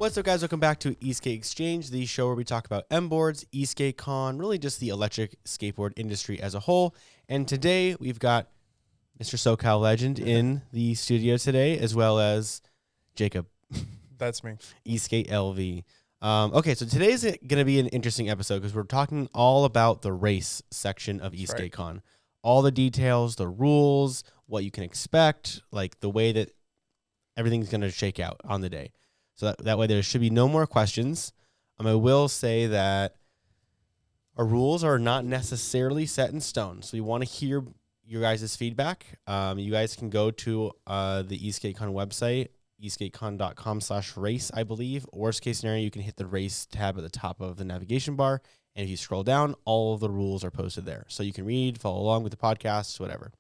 What's up, guys? Welcome back to Esk8Exchange, the show where we talk about MBoards, Esk8Con, really just the electric skateboard industry as a whole. And today we've got Mr. SoCal Legend in the studio today, as well as Jacob. That's me. Esk8LV. Okay, so today's going to be an interesting episode because we're talking all about the race section of Esk8Con. Right. All the details, the rules, what you can expect, like the way that everything's going to shake out on the day. So that way there should be no more questions. I will say that our rules are not necessarily set in stone. So we want to hear your guys' feedback. You guys can go to the Esk8Con website, esk8con.com/race, I believe. Worst case scenario, you can hit the race tab at the top of the navigation bar. And if you scroll down, all of the rules are posted there. So you can read, follow along with the podcasts, whatever.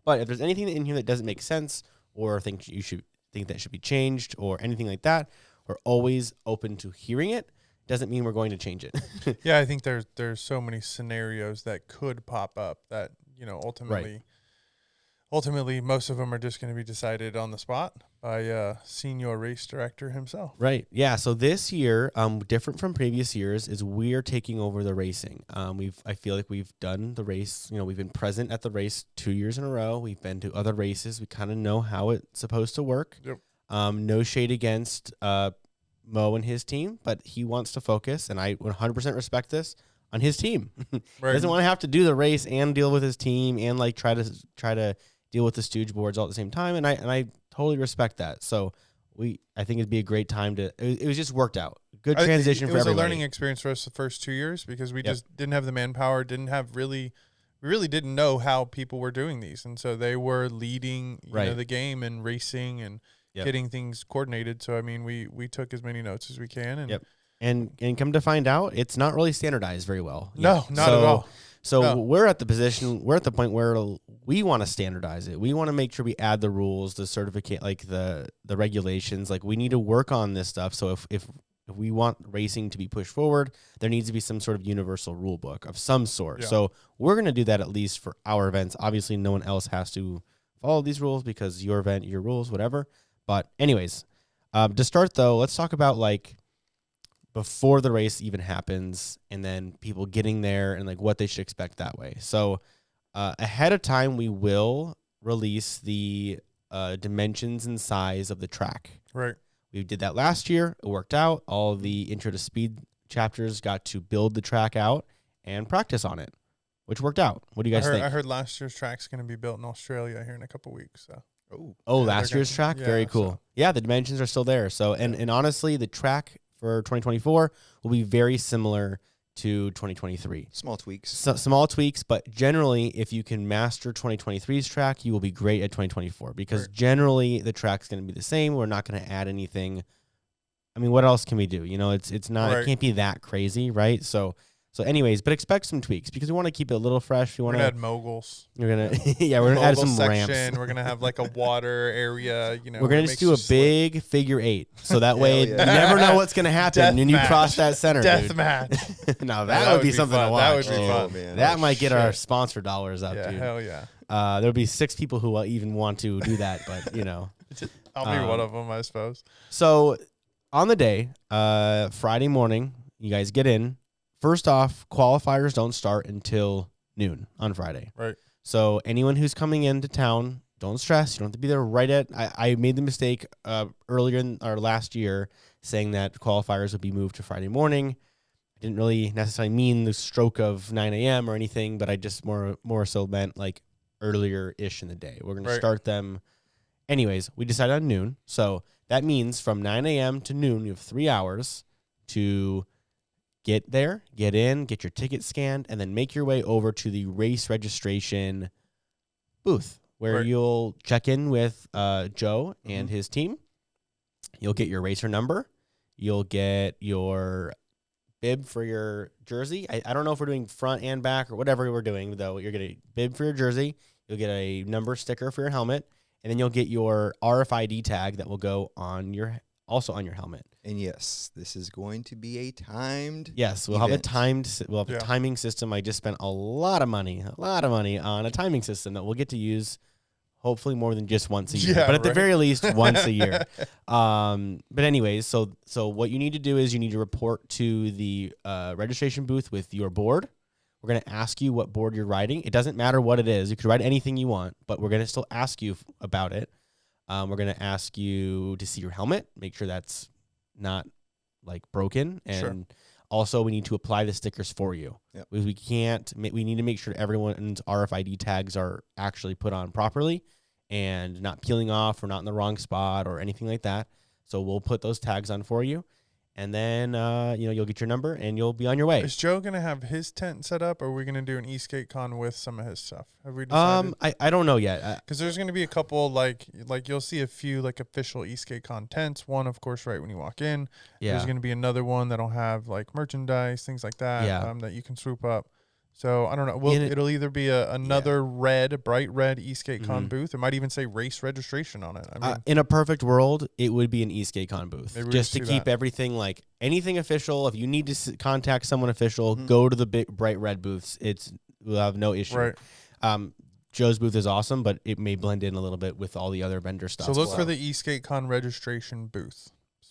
But if there's anything in here that doesn't make sense or think that should be changed or anything like that, we're always open to hearing it. Doesn't mean we're going to change it. Yeah, I think there's so many scenarios that could pop up that, ultimately most of them are just going to be decided on the spot by senior race director himself. Right. Yeah. So this year, different from previous years, is we're taking over the racing. I feel like we've done the race. We've been present at the race 2 years in a row. We've been to other races. We kind of know how it's supposed to work. Yep. No shade against Mo and his team, but he wants to focus, and I 100% respect this, on his team. Right. He doesn't want to have to do the race and deal with his team and like try to deal with the stooge boards all at the same time, and I totally respect that. So I think it'd be a great time to. It was just worked out. Good transition for everybody. It was a learning experience for us the first 2 years because we just didn't have the manpower, we really didn't know how people were doing these, and so they were leading the game and racing and getting things coordinated. So I mean, we took as many notes as we can, and and come to find out, it's not really standardized very well. No, not at all. So we're at the point where we want to standardize it. We want to make sure we add the rules, the certificate, like the regulations. Like we need to work on this stuff. So if we want racing to be pushed forward, there needs to be some sort of universal rule book of some sort. Yeah. So we're going to do that at least for our events. Obviously, no one else has to follow these rules because your event, your rules, whatever. But anyways, to start though, let's talk about like before the race even happens, and then people getting there and like what they should expect that way. So ahead of time, we will release the dimensions and size of the track. Right. We did that last year. It worked out. All of the Intro to Speed chapters got to build the track out and practice on it, which worked out. What do you guys think? I heard last year's track's going to be built in Australia here in a couple weeks. So. Last year's track? Yeah, very cool. So. Yeah, the dimensions are still there. So and honestly, the track for 2024 will be very similar to 2023. Small tweaks. Small tweaks, but generally, if you can master 2023's track, you will be great at 2024 because generally the track's going to be the same. We're not going to add anything. I mean, what else can we do? It's not. It can't be that crazy, right? So anyways, but expect some tweaks because we want to keep it a little fresh. We're gonna add moguls. We're gonna we're gonna add some ramps. We're gonna have like a water area. We're gonna just do a big figure 8, so that way you never know what's gonna happen when you cross that center. Death match. No, that would be something to watch. That would be fun, man. That might get our sponsor dollars up, dude. Hell yeah. There'll be 6 people who will even want to do that, but I'll be one of them, I suppose. So on the day, Friday morning, you guys get in. First off, qualifiers don't start until noon on Friday. Right. So anyone who's coming into town, don't stress. You don't have to be there right at. I made the mistake earlier in our last year saying that qualifiers would be moved to Friday morning. I didn't really necessarily mean the stroke of 9 a.m. or anything, but I just more so meant like earlier-ish in the day. We're going to start them. Anyways, we decided on noon. So that means from 9 a.m. to noon, you have 3 hours to get there, get in, get your ticket scanned, and then make your way over to the race registration booth where you'll check in with Joe and his team. You'll get your racer number. You'll get your bib for your jersey. I don't know if we're doing front and back or whatever we're doing, though. You're going to bib for your jersey. You'll get a number sticker for your helmet, and then you'll get your RFID tag that will go on your helmet. And yes, this is going to be a timed. Yes, we'll have a timing system. I just spent a lot of money on a timing system that we'll get to use hopefully more than just once a year, but at the very least once a year. But anyways, so what you need to do is you need to report to the registration booth with your board. We're going to ask you what board you're riding. It doesn't matter what it is. You could ride anything you want, but we're going to still ask you about it. We're going to ask you to see your helmet, make sure that's not like broken. And also we need to apply the stickers for you. Yep. We need to make sure everyone's RFID tags are actually put on properly and not peeling off or not in the wrong spot or anything like that. So we'll put those tags on for you. And then, you'll get your number and you'll be on your way. Is Joe going to have his tent set up, or are we going to do an Esk8Con with some of his stuff? Have we decided? I don't know yet. Because there's going to be a couple, like you'll see a few, like, official Esk8Con tents. One, of course, right when you walk in. Yeah. There's going to be another one that'll have, like, merchandise, things like that, that you can swoop up. So, I don't know. It'll either be another bright red Esk8Con booth. It might even say race registration on it. I mean, in a perfect world, it would be an Esk8Con booth. Just to keep everything, like, anything official. If you need to contact someone official, go to the big bright red booths. We'll have no issue. Right. Joe's booth is awesome, but it may blend in a little bit with all the other vendor stuff. So look for the Esk8Con registration booth.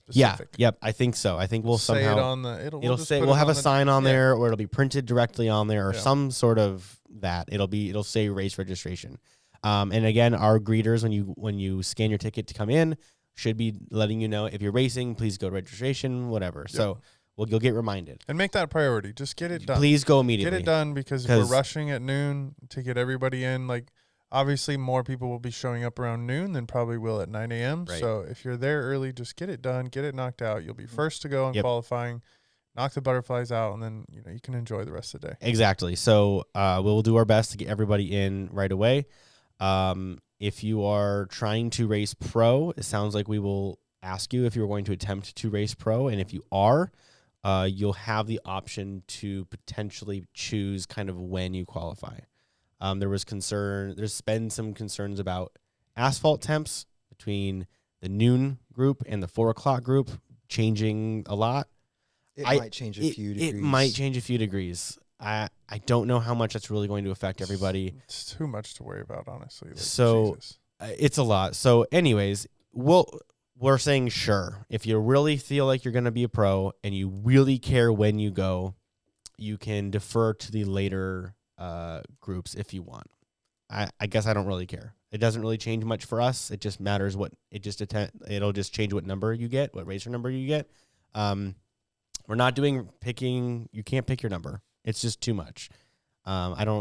Specific. Yeah, yep. I think so. I think we'll say somehow it on the. It'll say we'll have a sign on there, or it'll be printed directly on there, or some sort of that. It'll say race registration. And again, our greeters when you scan your ticket to come in should be letting you know if you're racing. Please go to registration, whatever. Yep. So you'll get reminded and make that a priority. Just get it done. Please go immediately. Get it done because if we're rushing at noon to get everybody in, like. Obviously, more people will be showing up around noon than probably will at 9 a.m. Right. So if you're there early, just get it done, get it knocked out. You'll be first to go in qualifying, knock the butterflies out, and then you can enjoy the rest of the day. Exactly. So we'll do our best to get everybody in right away. If you are trying to race pro, it sounds like we will ask you if you're going to attempt to race pro, and if you are, you'll have the option to potentially choose kind of when you qualify. There's been some concerns about asphalt temps between the noon group and the 4 o'clock group changing a lot. It might change a few degrees. It might change a few degrees. I don't know how much that's really going to affect everybody. It's too much to worry about, honestly. It's a lot. So anyways, we're saying sure. If you really feel like you're going to be a pro and you really care when you go, you can defer to the later groups if you want. I guess I don't really care. It doesn't really change much for us. It just matters it'll just change what number you get, what racer number you get. We're not doing picking. You can't pick your number. It's just too much. I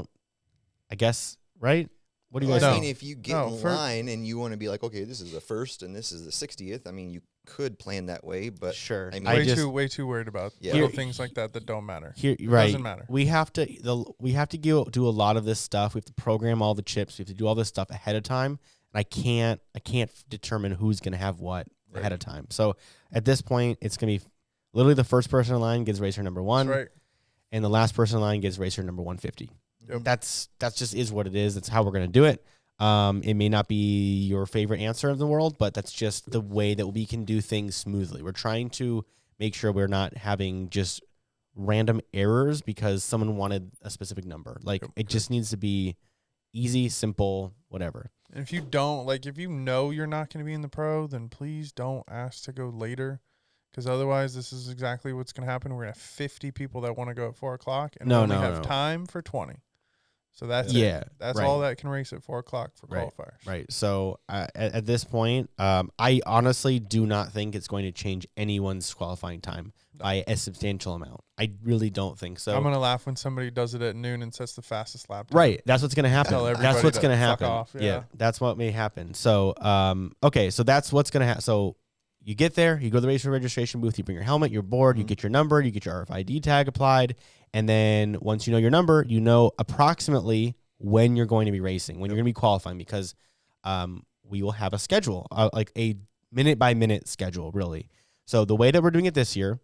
guess, right? What do you guys think? I mean, if you get in line and you want to be like, okay, this is the first and this is the 60th, I mean, you could plan that way, but sure. I mean, way too worried about little things like that don't matter. It doesn't matter. We have to do a lot of this stuff. We have to program all the chips. We have to do all this stuff ahead of time. And I can't determine who's going to have what ahead of time. So at this point, it's going to be literally the first person in line gets racer number 1. That's right. And the last person in line gets racer number 150. Yep. That's just is what it is. That's how we're going to do it. It may not be your favorite answer in the world, but that's just the way that we can do things smoothly. We're trying to make sure we're not having just random errors because someone wanted a specific number. Like it just needs to be easy, simple, whatever. And if you don't, if you know you're not going to be in the pro, then please don't ask to go later. Because otherwise, this is exactly what's going to happen. We're going to have 50 people that want to go at 4 o'clock, and we only have time for 20. So that's it. That's all that can race at 4 o'clock for qualifiers. Right. So at this point, I honestly do not think it's going to change anyone's qualifying time by a substantial amount. I really don't think so. I'm going to laugh when somebody does it at noon and sets the fastest lap time. Right. That's what's going to happen. That's what's going to happen. Off, yeah. That's what may happen. So, okay. So that's what's going to happen. So you get there, you go to the racer registration booth, you bring your helmet, your board, you get your number, you get your RFID tag applied. And then once you know your number, you know approximately when you're going to be racing, when you're going to be qualifying, because we will have a schedule, like a minute-by-minute schedule, really. So the way that we're doing it this year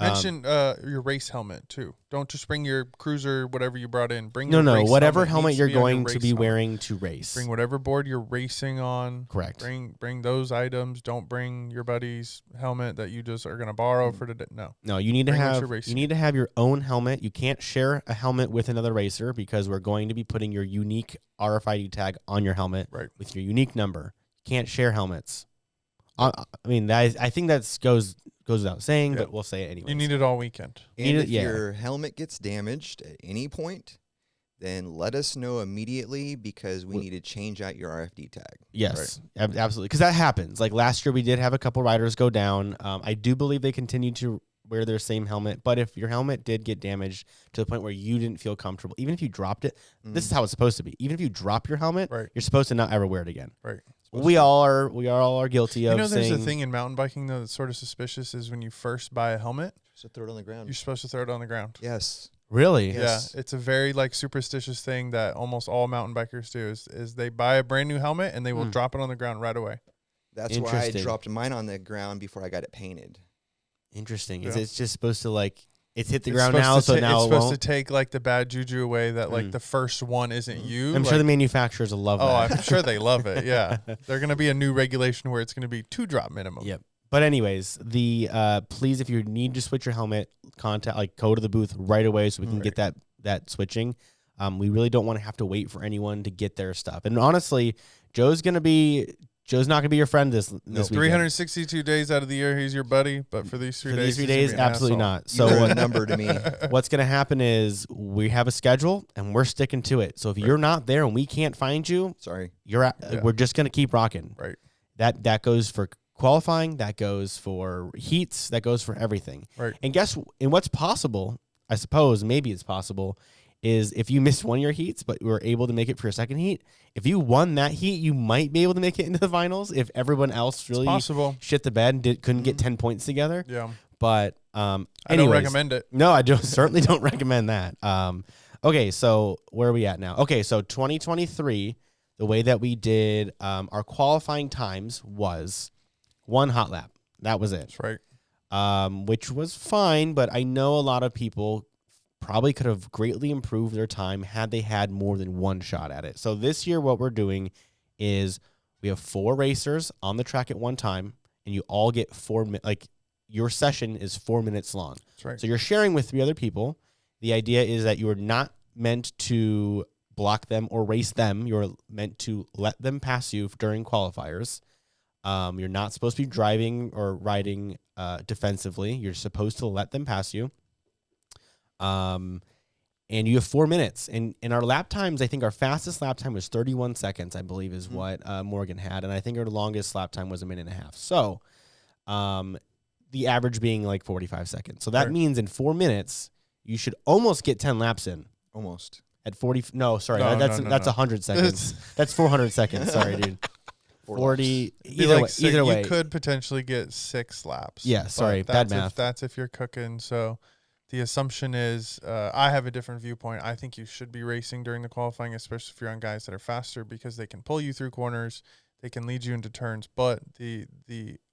Mention your race helmet too. Don't just bring your cruiser, whatever you brought in. Bring whatever helmet you're going to be wearing to race. Bring whatever board you're racing on. Correct. Bring those items. Don't bring your buddy's helmet that you just are going to borrow for today. No, you need to have your own helmet. You can't share a helmet with another racer because we're going to be putting your unique RFID tag on your helmet with your unique number. You can't share helmets. I mean, I think that goes without saying, but we'll say it anyway. You need it all weekend. And if your helmet gets damaged at any point, then let us know immediately because we need to change out your RFD tag. Yes, absolutely. Because that happens. Like last year, we did have a couple riders go down. I do believe they continue to wear their same helmet. But if your helmet did get damaged to the point where you didn't feel comfortable, even if you dropped it, this is how it's supposed to be. Even if you drop your helmet, you're supposed to not ever wear it again. Right. We all are guilty of. There's a thing in mountain biking though that's sort of suspicious is when you first buy a helmet, so throw it on the ground. You're supposed to throw it on the ground. Yes. Really? Yes. Yeah. It's a very superstitious thing that almost all mountain bikers do is they buy a brand new helmet and they will drop it on the ground right away. That's why I dropped mine on the ground before I got it painted. Interesting. Yeah. It's just supposed to it's hit the ground now, so now it's supposed to take the bad juju away that the first one isn't you. I'm sure the manufacturers will love that. Oh, I'm sure they love it. Yeah, they're gonna be a new regulation where it's gonna be 2 drop minimum. Yep. But anyways, please, if you need to switch your helmet, go to the booth right away so we can get that switching. We really don't want to have to wait for anyone to get their stuff. And honestly, Joe's not going to be your friend this weekend. 362 days out of the year, he's your buddy. But for these 3 days, absolutely not. So a number to me. What's going to happen is we have a schedule and we're sticking to it. So if you're not there and we can't find you, sorry, we're just going to keep rocking. Right. That goes for qualifying. That goes for heats. That goes for everything. Right. And what's possible, I suppose, maybe it's possible, is if you missed one of your heats, but were able to make it for your second heat, if you won that heat, you might be able to make it into the finals if everyone else really shit the bed and couldn't get 10 points together. Yeah. But I don't recommend it. No, I certainly don't recommend that. Okay, so where are we at now? Okay, so 2023, the way that we did our qualifying times was 1 hot lap. That was it. That's right. Which was fine, but I know a lot of people probably could have greatly improved their time had they had more than one shot at it. So this year what we're doing is we have 4 racers on the track at one time, and you all get 4 minutes. Your session is 4 minutes long. That's right. So you're sharing with 3 other people. The idea is that you are not meant to block them or race them. You're meant to let them pass you during qualifiers. You're not supposed to be driving or riding defensively. You're supposed to let them pass you. And you have 4 minutes. And in our lap times, I think our fastest lap time was 31 seconds, I believe is what Morgan had. And I think our longest lap time was 1.5 minutes. So the average being 45 seconds. So that means in 4 minutes, you should almost get 10 laps in. Almost. At 40. No, sorry. That's 100 seconds. That's 400 seconds. Sorry, dude. 40. Either way. You could potentially get 6 laps. Yeah, sorry. Bad math. That's if you're cooking. So the assumption is I have a different viewpoint. I think you should be racing during the qualifying, especially if you're on guys that are faster, because they can pull you through corners. They can lead you into turns. But the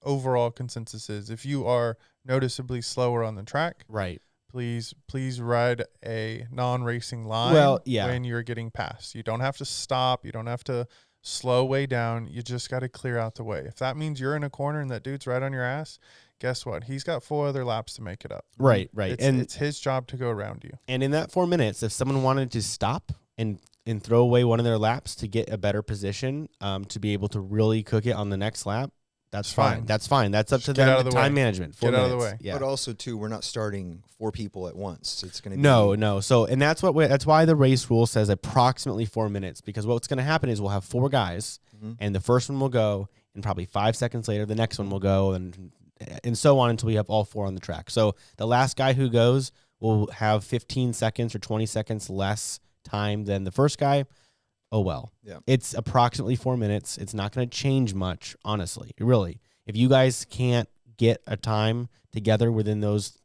overall consensus is if you are noticeably slower on the track, right, please ride a non-racing line yeah, when you're getting passed. You don't have to stop. You don't have to slow way down. You just got to clear out the way. If that means you're in a corner and that dude's right on your ass, guess what? He's got 4 other laps to make it up. Right. It's his job to go around you. And in that 4 minutes, if someone wanted to stop and throw away one of their laps to get a better position, to be able to really cook it on the next lap, that's fine. That's fine. That's up to them. The time management. 4 minutes. Out of the way. Yeah. But also too, we're not starting 4 people at once. It's going to be no. So, and that's why the race rule says approximately 4 minutes, because what's going to happen is we'll have 4 guys, and the first one will go, and probably 5 seconds later, the next one will go, and so on until we have all 4 on the track. So the last guy who goes will have 15 seconds or 20 seconds less time than the first guy. Oh, well. Yeah. It's approximately 4 minutes. It's not going to change much, honestly. Really. If you guys can't get a time together within those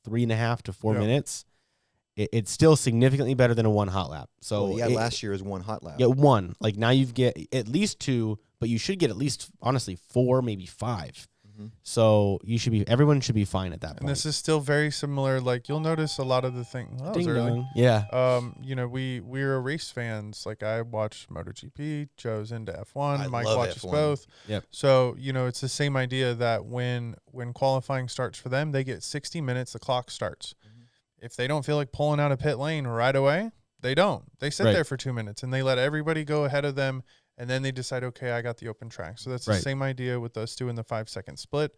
3.5 to 4 minutes, it's still significantly better than a 1 hot lap. So last year was 1 hot lap. Yeah, 1. Now you get at least 2, but you should get at least, honestly, 4, maybe 5. So everyone should be fine at that point. And this is still very similar. Like you'll notice a lot of the things. Oh, Ding early. dong. Yeah. We're race fans. Like I watch MotoGP. Joe's into F1. Mike watches F1. both. Yep. So it's the same idea that when qualifying starts for them, they get 60 minutes. The clock starts. If they don't feel like pulling out of pit lane right away, they don't. They sit there for 2 minutes and they let everybody go ahead of them. And then they decide, okay, I got the open track. So that's the same idea with us doing the 5-second split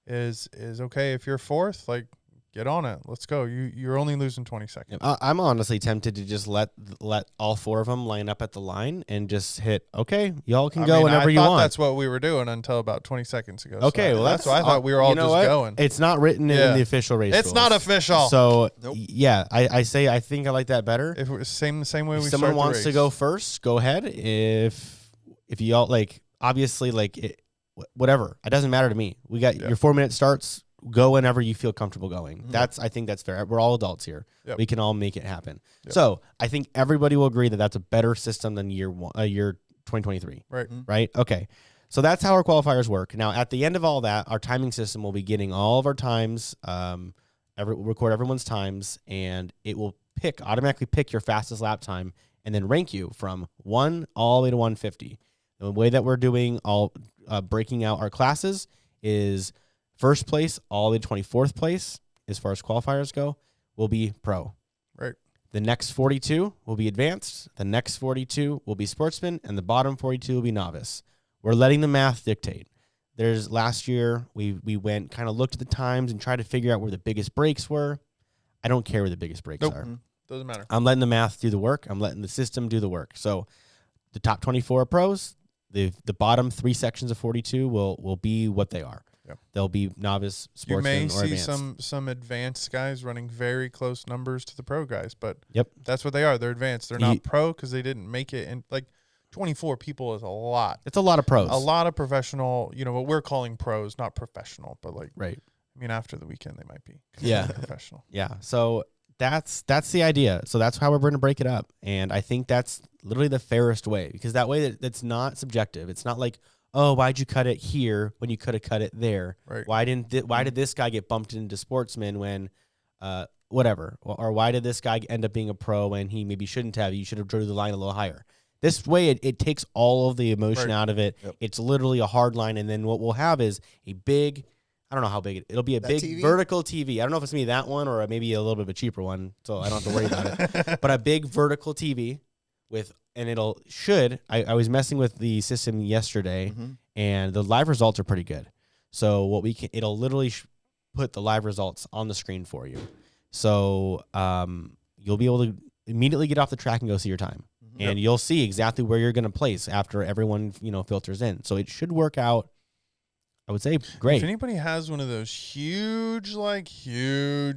is okay. If you're fourth, like get on it. Let's go. You're only losing 20 seconds. I'm honestly tempted to just let all 4 of them line up at the line and just hit, okay, y'all can go whenever you want. That's what we were doing until about 20 seconds ago. Okay, so well, that's why I thought we were all just going. It's not written in the official race It's rules. not official. So, yeah, I think I like that better. If it was the same way we start the race. If someone wants to go first, go ahead. If y'all, like, obviously, whatever. It doesn't matter to me. We got your 4-minute starts. Go whenever you feel comfortable going. I think that's fair. We're all adults here. Yep. We can all make it happen. Yep. So I think everybody will agree that that's a better system than year 2023. Right. Right. Okay. So that's how our qualifiers work. Now, at the end of all that, our timing system will be getting all of our times, record everyone's times, and it will automatically pick your fastest lap time and then rank you from 1 all the way to 150. The way that we're doing breaking out our classes is first place all the way to 24th place, as far as qualifiers go, will be pro. Right. The next 42 will be advanced. The next 42 will be sportsman, and the bottom 42 will be novice. We're letting the math dictate. Last year, we went kind of looked at the times and tried to figure out where the biggest breaks were. I don't care where the biggest breaks are. Doesn't matter. I'm letting the math do the work. I'm letting the system do the work. So the top 24 are pros. The bottom 3 sections of 42 will be what they are. Yep. They'll be novice, sportsman, or advanced. You may see some advanced guys running very close numbers to the pro guys, but yep, that's what they are. They're advanced. They're not pro because they didn't make it. And like 24 people is a lot. It's a lot of pros. A lot of professional. What we're calling pros, not professional, but like right. I mean, after the weekend they might be. Yeah, professional. Yeah. So that's the idea. So that's how we're going to break it up, and I think that's literally the fairest way because that way that's not subjective. It's not like, oh, why'd you cut it here when you could have cut it there? Right. Why did this guy get bumped into sportsman when, whatever, or why did this guy end up being a pro when he maybe shouldn't have? You should have drew the line a little higher. This way, it takes all of the emotion out of it. Yep. It's literally a hard line, and then what we'll have is a big, I don't know how big it'll be a big TV? Vertical TV. I don't know if it's gonna be that one or maybe a little bit of a cheaper one, so I don't have to worry about it. But a big vertical TV I was messing with the system yesterday, and the live results are pretty good. So it'll literally put the live results on the screen for you. So you'll be able to immediately get off the track and go see your time, and you'll see exactly where you're going to place after everyone filters in. So it should work out. I would say great. If anybody has one of those huge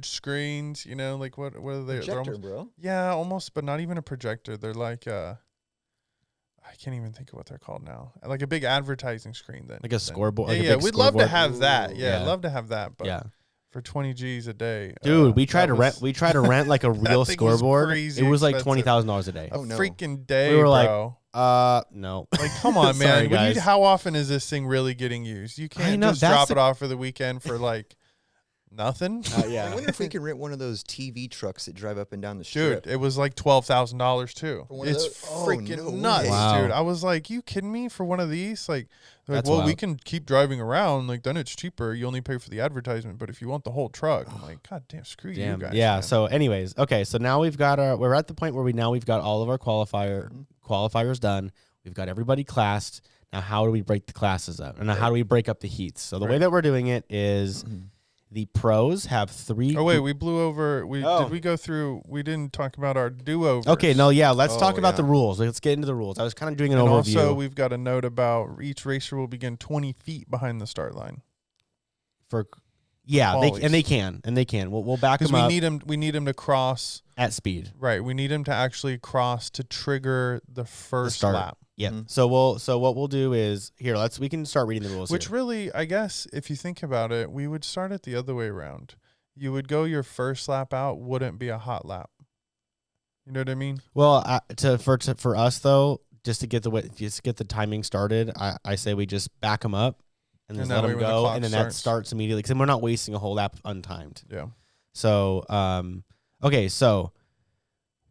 screens, like what are they? Projector, almost, bro. Yeah, almost, but not even a projector. They're like I can't even think of what they're called now. Like a big advertising screen. Like a scoreboard. Yeah, we'd love to have that. Yeah, I'd love to have that. But for 20 G's a day, dude, we tried to rent like a real scoreboard. It was like $20,000 a day. Oh, no. Freaking day, we were bro. No. Like, come on, man. Sorry, how often is this thing really getting used? You can't just drop it off for the weekend for like nothing. I wonder if we can rent one of those TV trucks that drive up and down the strip. Dude, it was like $12,000 too. It's freaking nuts, dude. I was like, you kidding me for one of these? Like, we can keep driving around. Like, then it's cheaper. You only pay for the advertisement. But if you want the whole truck, I'm like, God damn, screw you guys. Yeah. Man. So, anyways, okay. So now we've got we're at the point where we've got all of our qualifiers done. We've got everybody classed. Now, how do we break the classes up? And how do we break up the heats? So the way that we're doing it is. The pros have 3. Oh, wait, we blew over. Did we go through? We didn't talk about our do-overs. Okay, no, yeah. Let's talk about the rules. Let's get into the rules. I was kind of doing an overview. Also, we've got a note about each racer will begin 20 feet behind the start line. They can. We'll back them up. We need them to cross. At speed. Right, we need them to actually cross to trigger the first lap. Yeah. So what we'll do is we can start reading the rules. Which really, I guess, if you think about it, we would start it the other way around. You would go your first lap out wouldn't be a hot lap. You know what I mean? Well, for us though, just to get the timing started, I say we just back them up and just let them go, and then that starts immediately, because then we're not wasting a whole lap untimed. Yeah. So, okay, so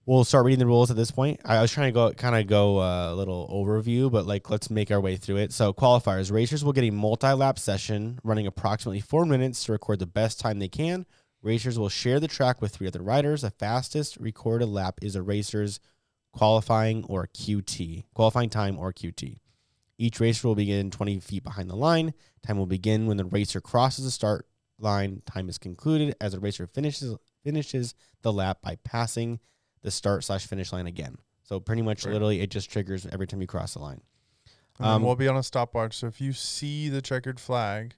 we'll start reading the rules at this point. I was trying to go a little overview, but like let's make our way through it. So qualifiers, racers will get a multi-lap session running approximately 4 minutes to record the best time they can. Racers will share the track with 3 other riders. The fastest recorded lap is a racer's qualifying time or QT. Each racer will begin 20 feet behind the line. Time will begin when the racer crosses the start line. Time is concluded as the racer finishes the lap by passing the start/finish line again. So pretty much literally it just triggers every time you cross the line. And we'll be on a stopwatch. So if you see the checkered flag,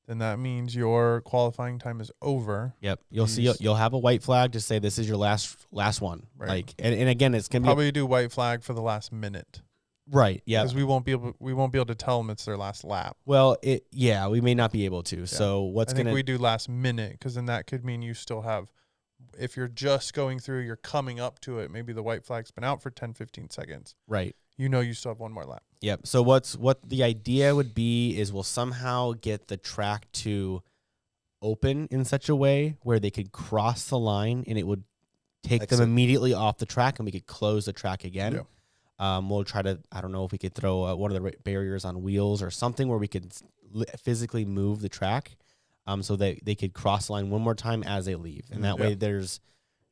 then that means your qualifying time is over. Yep. You'll have a white flag to say this is your last one. Right. Like and again it's gonna probably do white flag for the last minute. Right. Yeah. Because we won't be able to tell them it's their last lap. Well, we may not be able to. Yeah. So I think we do last minute, because then that could mean you still have, if you're just going through, you're coming up to it, maybe the white flag's been out for 10, 15 seconds. Right. You still have one more lap. Yep. So what the idea would be is we'll somehow get the track to open in such a way where they could cross the line and it would take them immediately off the track, and we could close the track again. Yep. We'll try to, I don't know if we could throw one of the barriers on wheels or something where we could physically move the track so that they could cross the line one more time as they leave. And that way there's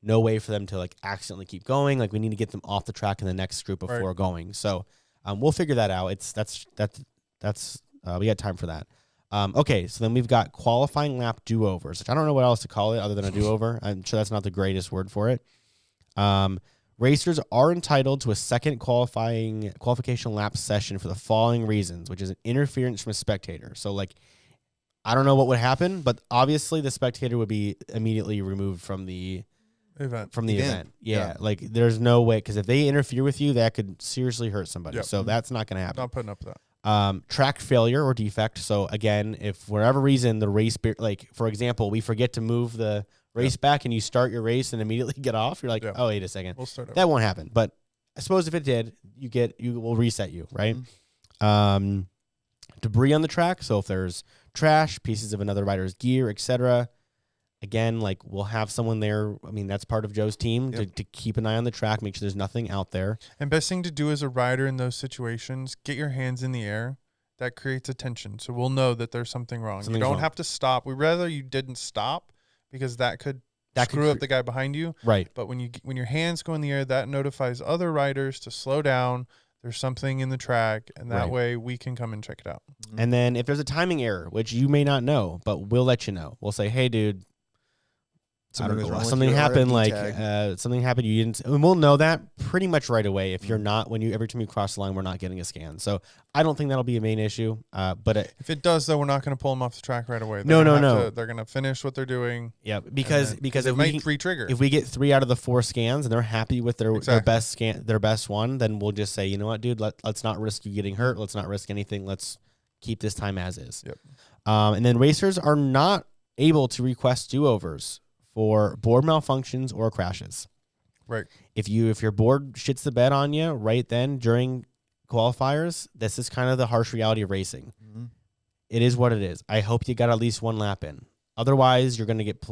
no way for them to like accidentally keep going. Like we need to get them off the track in the next group before going. So we'll figure that out. We got time for that. Okay, so then we've got qualifying lap do-overs, which I don't know what else to call it other than a do-over. I'm sure that's not the greatest word for it. Racers are entitled to a second qualification lap session for the following reasons, which is an interference from a spectator. So, like, I don't know what would happen, but obviously the spectator would be immediately removed from the event. Yeah, like there's no way, because if they interfere with you, that could seriously hurt somebody. Yep. So that's not going to happen. Not putting up with that. Track failure or defect. So again, if for whatever reason the race, like for example, we forget to move the race back and you start your race and immediately get off, you're like, oh, wait a second. We'll start over. That won't happen. But I suppose if it did, will reset you, right? Mm-hmm. Debris on the track. So if there's trash, pieces of another rider's gear, etc. Again, like we'll have someone there. I mean, that's part of Joe's team to keep an eye on the track, make sure there's nothing out there. And best thing to do as a rider in those situations, get your hands in the air. That creates attention. So we'll know that there's something wrong. You don't have to stop. We'd rather you didn't stop, because that could screw up the guy behind you. Right. But when your hands go in the air, that notifies other riders to slow down. There's something in the track, and that way we can come and check it out. And then if there's a timing error, which you may not know, but we'll let you know. We'll say, hey, dude, something happened. Like something happened. You didn't. And we'll know that pretty much right away. If you're not, every time you cross the line, we're not getting a scan. So I don't think that'll be a main issue. But if it does, though, we're not going to pull them off the track right away. No. They're going to finish what they're doing. Yeah, because it might re-trigger. If we get 3 out of the 4 scans and they're happy with their best one, then we'll just say, you know what, dude, let's not risk you getting hurt. Let's not risk anything. Let's keep this time as is. Yep. And then racers are not able to request do-overs for board malfunctions or crashes. Right. If your board shits the bed on you right then during qualifiers, this is kind of the harsh reality of racing. Mm-hmm. It is what it is. I hope you got at least 1 lap in. Otherwise, you're going to get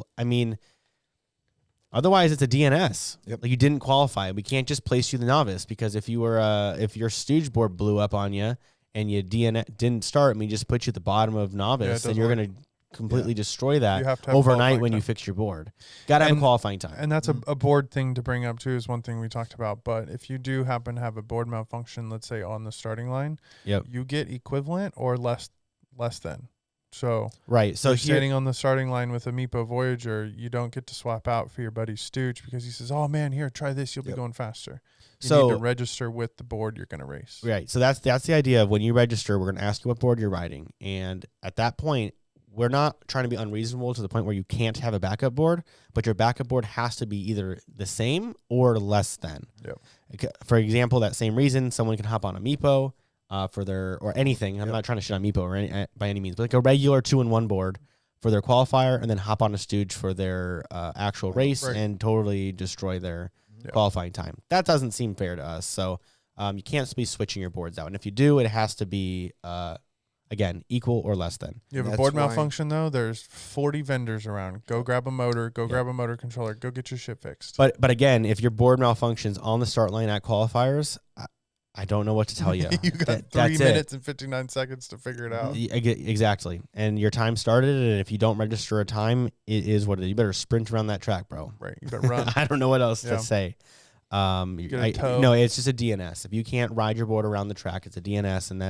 otherwise it's a DNS. Yep. Like you didn't qualify. We can't just place you the novice, because if your stooge board blew up on you and you didn't start, and we just put you at the bottom of novice, then you're going to completely destroy that overnight when you fix your board. Got to have a qualifying time. And that's a board thing to bring up too, is one thing we talked about. But if you do happen to have a board malfunction, let's say on the starting line, you get equivalent or less than. So so you're standing on the starting line with a Meepo Voyager, you don't get to swap out for your buddy Stooge, because he says, oh man, here, try this, you'll be going faster. You need to register with the board you're going to race. Right. So that's the idea of when you register, we're going to ask you what board you're riding. And at that point, we're not trying to be unreasonable to the point where you can't have a backup board, but your backup board has to be either the same or less than. Yep. For example, that same reason, someone can hop on a Meepo or anything. I'm not trying to shit on Meepo by any means, but like a regular 2-in-1 board for their qualifier, and then hop on a Stooge for their actual race and totally destroy their qualifying time. That doesn't seem fair to us. So you can't be switching your boards out. And if you do, it has to be Again, equal or less than. You have a board malfunction, though, there's 40 vendors around. Go grab a motor. Go grab a motor controller. Go get your shit fixed. But again, if your board malfunctions on the start line at qualifiers, I don't know what to tell you. You got 3 minutes and 59 seconds to figure it out. Exactly. And your time started, and if you don't register a time, it is what it is. You better sprint around that track, bro. Right. You better run. I don't know what else to say. No, it's just a DNS. If you can't ride your board around the track, it's a DNS, and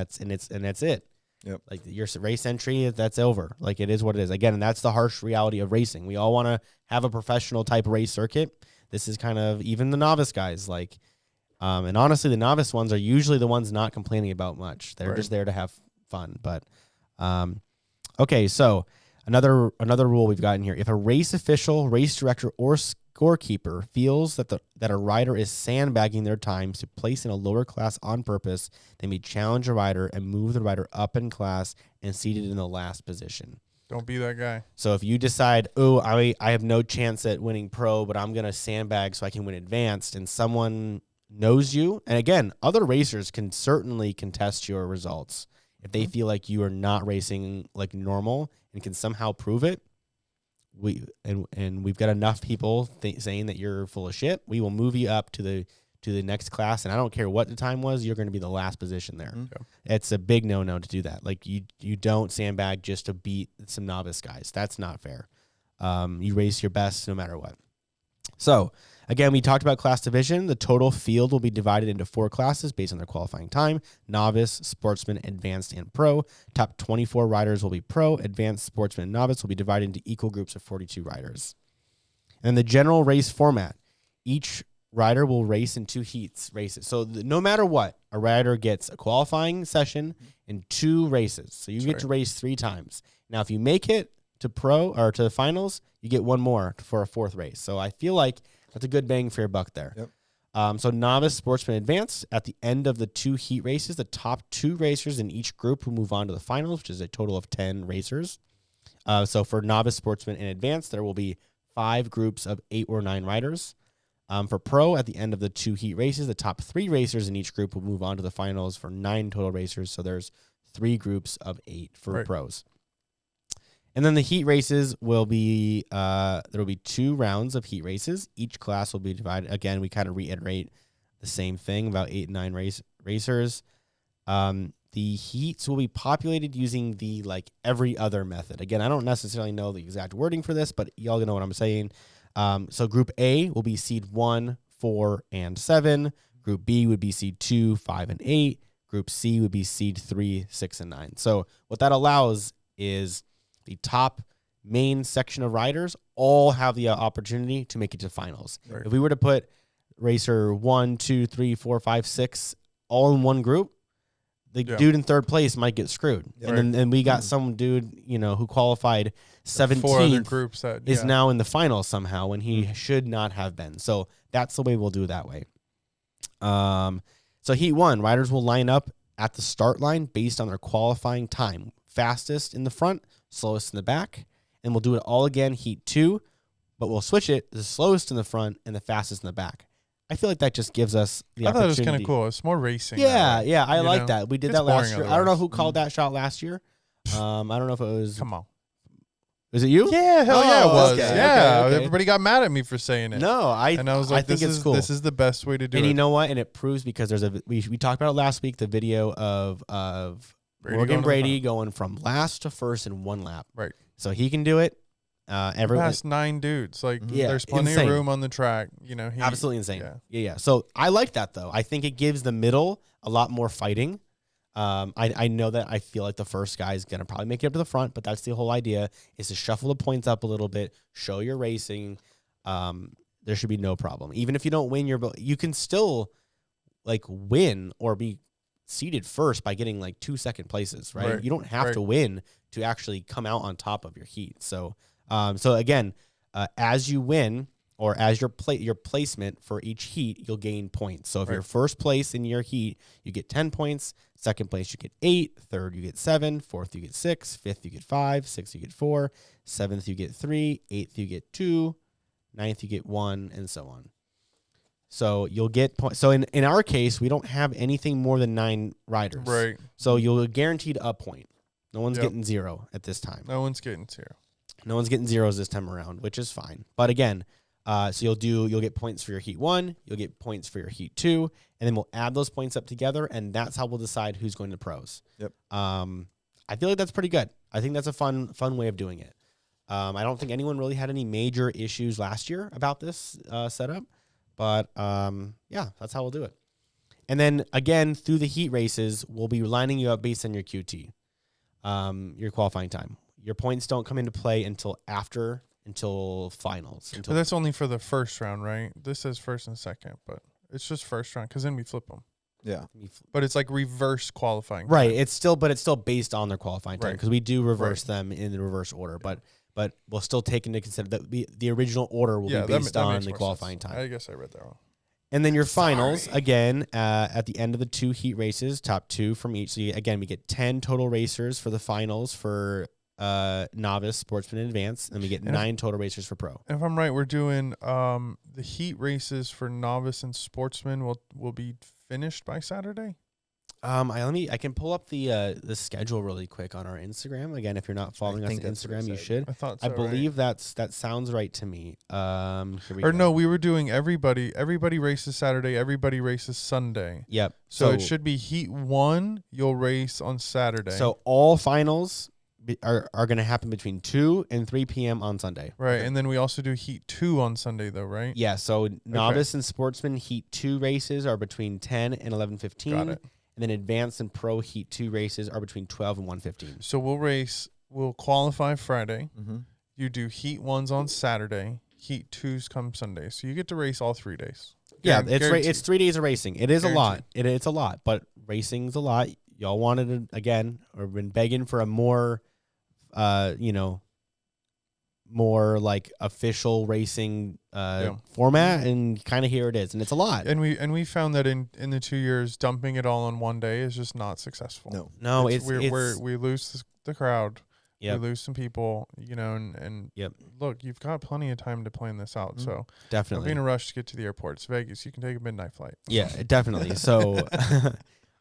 that's it. Yep. Like your race entry, that's over. Like it is what it is. Again, and that's the harsh reality of racing. We all want to have a professional type race circuit. This is kind of even the novice guys. Like, and honestly, the novice ones are usually the ones not complaining about much. They're just there to have fun. But okay, so another rule we've got in here: if a race official, race director, or scorekeeper feels that a rider is sandbagging their times to place in a lower class on purpose, they may challenge a rider and move the rider up in class and seat it in the last position. Don't be that guy. So if you decide, oh, I have no chance at winning pro, but I'm going to sandbag so I can win advanced, and someone knows you, and again, other racers can certainly contest your results. If they feel like you are not racing like normal and can somehow prove it, we've got enough people saying that you're full of shit, we will move you up to the next class, and I don't care what the time was, you're going to be the last position there. It's a big no to do that. Like you don't sandbag just to beat some novice guys. That's not fair. You race your best no matter what. So again, we talked about class division. The total field will be divided into 4 classes based on their qualifying time: novice, sportsman, advanced, and pro. Top 24 riders will be pro. Advanced, sportsman, and novice will be divided into equal groups of 42 riders. And the general race format: each rider will race in 2 races. So no matter what, a rider gets a qualifying session and 2 races. So you get to race 3 times. Now, if you make it to pro or to the finals, you get 1 more for a 4th race. So I feel like that's a good bang for your buck there. Yep. So novice, sportsman, advanced, at the end of the 2 heat races, the top 2 racers in each group will move on to the finals, which is a total of 10 racers. So for novice, sportsman, and advanced, there will be 5 groups of 8 or 9 riders. For pro, at the end of the 2 heat races, the top 3 racers in each group will move on to the finals for 9 total racers. So there's 3 groups of 8 for pros. And then the heat races will be, there will be 2 rounds of heat races. Each class will be divided. Again, we kind of reiterate the same thing about 8 and 9 racers. The heats will be populated using the every other method. Again, I don't necessarily know the exact wording for this, but y'all know what I'm saying. So Group A will be seed 1, 4, and 7. Group B would be seed 2, 5, and 8. Group C would be seed 3, 6, and 9. So what that allows is the top main section of riders all have the opportunity to make it to finals. Right. If we were to put racer 1, 2, 3, 4, 5, 6 all in one group, the dude in 3rd place might get screwed. Yep. And then we got some dude, who qualified 17th groups is now in the finals somehow when he should not have been. So that's the way we'll do it that way. So heat 1, riders will line up at the start line based on their qualifying time. Fastest in the front, slowest in the back. And we'll do it all again, heat 2, but we'll switch it, the slowest in the front and the fastest in the back. I feel like that just gives us the opportunity. I thought it was kind of cool. It's more racing. Yeah, I like that. We did that last year. I don't know who called that shot last year. I don't know if it was... Come on. Was it you? Yeah, hell yeah, it was. Okay, okay. Everybody got mad at me for saying it. No, I was like, I think it's cool. This is the best way to do it. And you know what? And it proves because there's we talked about it last week, the video of Morgan Brady going from last to first in 1 lap. Right. So he can do it. Past 9 dudes. There's plenty of room on the track. Absolutely insane. Yeah. So I like that, though. I think it gives the middle a lot more fighting. I know that I feel like the first guy is going to probably make it up to the front, but that's the whole idea, is to shuffle the points up a little bit, show your racing. There should be no problem. Even if you don't win you can still win or be seated first by getting 2 second places, right? You don't have to win to actually come out on top of your heat. So again, as you win or as your placement for each heat, you'll gain points. So if you're first place in your heat, you get 10 points. Second place, you get 8. Third, you get 7. Fourth, you get 6. Fifth, you get 5. Sixth, you get 4. Seventh, you get 3. Eighth, you get 2. Ninth, you get 1, and so on. So you'll get points. So in our case, we don't have anything more than 9 riders. Right. So you'll guaranteed a point. No one's getting 0 at this time. No one's getting 0. No one's getting 0s this time around, which is fine. But again, so you'll get points for your heat 1, you'll get points for your heat 2, and then we'll add those points up together, and that's how we'll decide who's going to pros. Yep. I feel like that's pretty good. I think that's a fun way of doing it. I don't think anyone really had any major issues last year about this setup, but yeah, that's how we'll do it. And then again, through the heat races, we'll be lining you up based on your QT, your qualifying time. Your points don't come into play until finals. But that's only for the first round, right? This says first and second, but it's just first round because then we flip them. Yeah. But it's like reverse qualifying. Right. Time. It's still based on their qualifying time because we do reverse them in the reverse order, but we'll still take into consider that the original order will be based on the qualifying time. I guess I read that wrong. And then your finals, again, at the end of the 2 heat races, top 2 from each. So we get 10 total racers for the finals for novice, sportsman, and advanced. And we get 9 total racers for pro. If I'm right, we're doing the heat races for novice and sportsman will be finished by Saturday. I can pull up the schedule really quick on our Instagram. Again, if you're not following us on Instagram, you should. I thought so, I believe that sounds right to me. No, we were doing everybody races Saturday, everybody races Sunday. Yep. So it should be heat 1, you'll race on Saturday. So all finals are going to happen between 2 and 3 p.m. on Sunday. Right, and then we also do heat 2 on Sunday though, right? Yeah, so novice and sportsman heat 2 races are between 10 and 11:15. Got it. And then advanced and pro heat 2 races are between 12 and 1:15. So we'll qualify Friday. Mm-hmm. You do heat 1s on Saturday, heat 2s come Sunday. So you get to race all 3 days. Yeah, it's 3 days of racing. It is a lot. It's a lot, but racing's a lot. Y'all wanted to, again, or been begging for a more more like official racing format, and kind of here it is, and it's a lot. And we found that in the 2 years, dumping it all on one day is just not successful. No, we lose the crowd. Yep. We lose some people, and look, you've got plenty of time to plan this out. So definitely, don't be in a rush to get to the airport. It's Vegas. You can take a midnight flight. Yeah, definitely. So,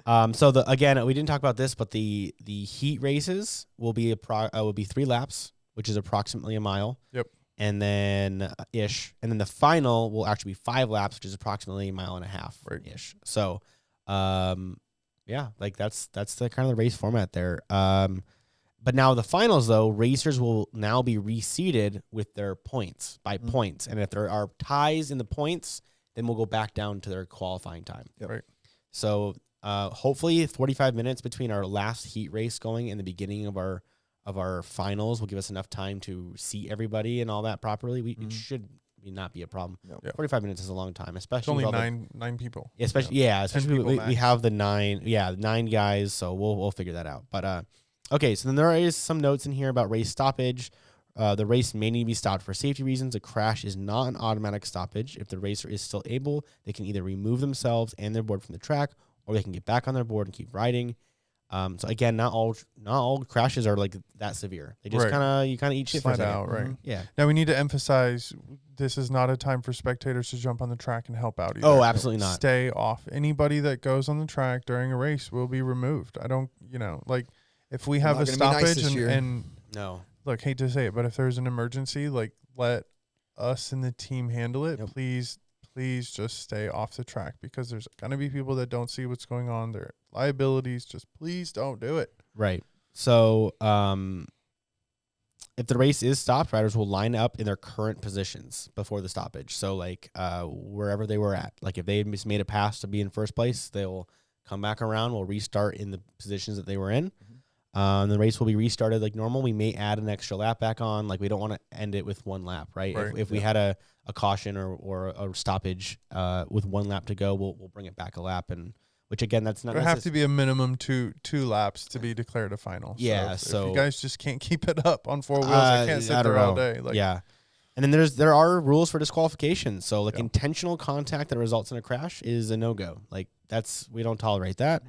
again, we didn't talk about this, but the heat races will be 3 laps, which is approximately a mile. Yep. And then and then the final will actually be 5 laps, which is approximately a mile and a half ish. So, like that's the kind of the race format there. But now the finals, though, racers will now be reseeded with their points by points. And if there are ties in the points, then we'll go back down to their qualifying time. Yep. Right. So hopefully 45 minutes between our last heat race going and the beginning of our finals will give us enough time to see everybody and all that properly. It should not be a problem. Yep. Yep. 45 minutes is a long time, especially it's only nine people. Especially we have the 9 guys, so we'll figure that out. But okay, so then there is some notes in here about race stoppage. The race may need to be stopped for safety reasons. A crash is not an automatic stoppage. If the racer is still able, they can either remove themselves and their board from the track, or they can get back on their board and keep riding. So again, not all crashes are like that severe. They just you kind of eat shit for a second. Out, right? Yeah. Now we need to emphasize this is not a time for spectators to jump on the track and help out either. Oh, absolutely not. Stay off. Anybody that goes on the track during a race will be removed. I don't, like if we have a stoppage and no. Look, hate to say it, but if there's an emergency, like let us and the team handle it. Yep. Please just stay off the track, because there's going to be people that don't see what's going on. There are liabilities. Just please don't do it. Right. So if the race is stopped, riders will line up in their current positions before the stoppage. So like wherever they were at. Like if they just made a pass to be in first place, they'll come back around. We'll restart in the positions that they were in. The race will be restarted like normal. We may add an extra lap back on. Like we don't want to end it with 1 lap, right? If we had a caution or a stoppage with 1 lap to go, we'll bring it back a lap, and which again, that's not. There have to be a minimum two laps to be declared a final. Yeah, so if you guys just can't keep it up on 4 wheels, I can't sit there all day. Yeah, and then there are rules for disqualification. So like intentional contact that results in a crash is a no-go. Like we don't tolerate that.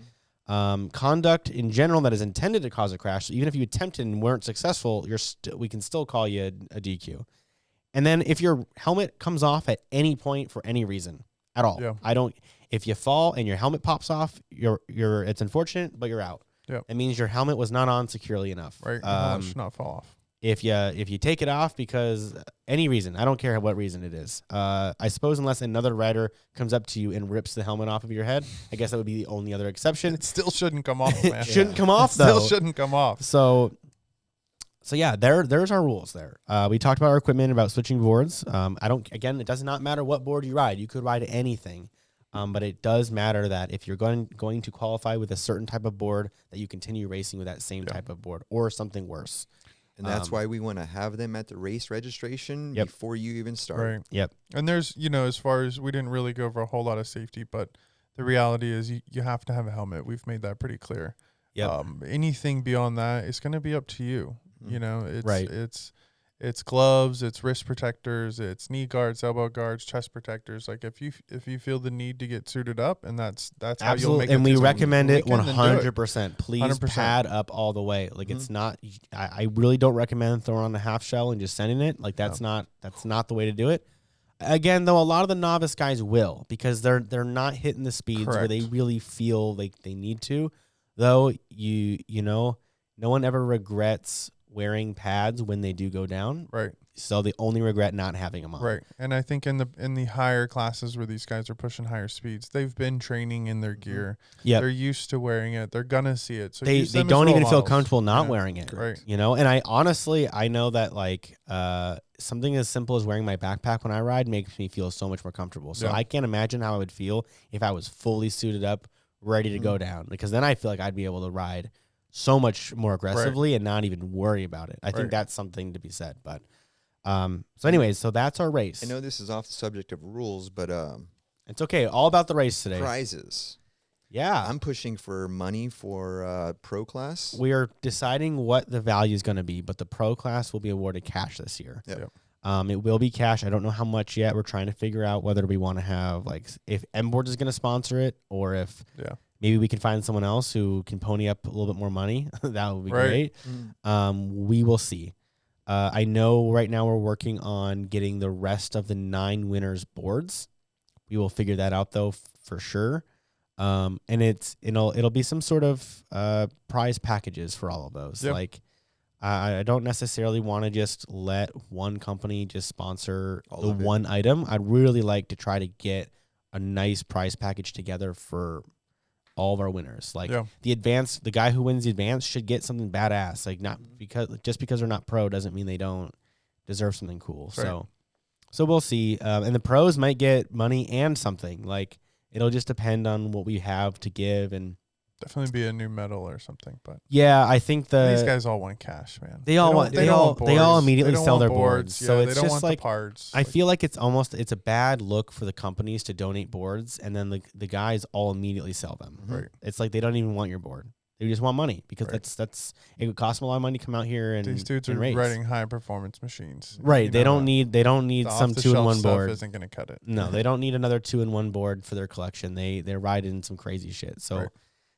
Conduct in general that is intended to cause a crash, so even if you attempted and weren't successful, we can still call you a DQ. And then if your helmet comes off at any point for any reason at all, if you fall and your helmet pops off, it's unfortunate, but you're out. Yep. That means your helmet was not on securely enough. Right. Your helmet should not fall off. If you take it off because any reason, I don't care what reason it is. I suppose unless another rider comes up to you and rips the helmet off of your head, I guess that would be the only other exception. It still shouldn't come off, man. It shouldn't come off, though. Still shouldn't come off. So yeah, there's our rules there. We talked about our equipment, about switching boards. Again, it does not matter what board you ride. You could ride anything. But it does matter that if you're going to qualify with a certain type of board, that you continue racing with that same type of board or something worse. And that's why we want to have them at the race registration before you even start. Right. Yep. And there's, as far as we didn't really go over a whole lot of safety, but the reality is you have to have a helmet. We've made that pretty clear. Yep. Anything beyond that, it's going to be up to you. Right. It's gloves, it's wrist protectors, it's knee guards, elbow guards, chest protectors. Like if you feel the need to get suited up, and that's Absolutely. how you'll make it. And we recommend it weekend, 100%. Please 100%. pad up all the way. Like it's not. I really don't recommend throwing on the half shell and just sending it. Like that's not the way to do it. Again, though, a lot of the novice guys will, because they're not hitting the speeds where they really feel like they need to. Though no one ever regrets wearing pads when they do go down. Right. So they only regret not having them on. Right. And I think in the higher classes where these guys are pushing higher speeds, they've been training in their gear. Yeah. They're used to wearing it. They're gonna see it. So they don't even feel comfortable not wearing it. Right. And I know that like something as simple as wearing my backpack when I ride makes me feel so much more comfortable. So I can't imagine how I would feel if I was fully suited up, ready to go down. Because then I feel like I'd be able to ride so much more aggressively and not even worry about it. I think that's something to be said. But so anyways, so that's our race. I know this is off the subject of rules, but it's okay. All about the race today. Prizes. Yeah. I'm pushing for money for pro class. We are deciding what the value is going to be, but the pro class will be awarded cash this year. Yep. It will be cash. I don't know how much yet. We're trying to figure out whether we want to have if MBoards is going to sponsor it, or if maybe we can find someone else who can pony up a little bit more money. That would be great. We will see. I know right now we're working on getting the rest of the 9 winners boards. We will figure that out though for sure. And it'll be some sort of prize packages for all of those. Yep. Like I don't necessarily want to just let one company just sponsor the one item. I'd really like to try to get a nice prize package together for all of our winners. Like the guy who wins the advance should get something badass. Like not because they're not pro doesn't mean they don't deserve something cool. Right. So we'll see. And the pros might get money and something. Like it'll just depend on what we have to give, and definitely be a new medal or something. But yeah, I think these guys all want cash, man. They all immediately sell their boards. Yeah, so it's just like parts. I feel like it's a bad look for the companies to donate boards and then the guys all immediately sell them. Right. It's like they don't even want your board. They just want money because that's it would cost them a lot of money to come out here and these dudes are race. Riding high performance machines. Right. They don't need some 2-in-1 board. Isn't going to cut it. No, they don't need another 2-in-1 board for their collection. They're riding some crazy shit. So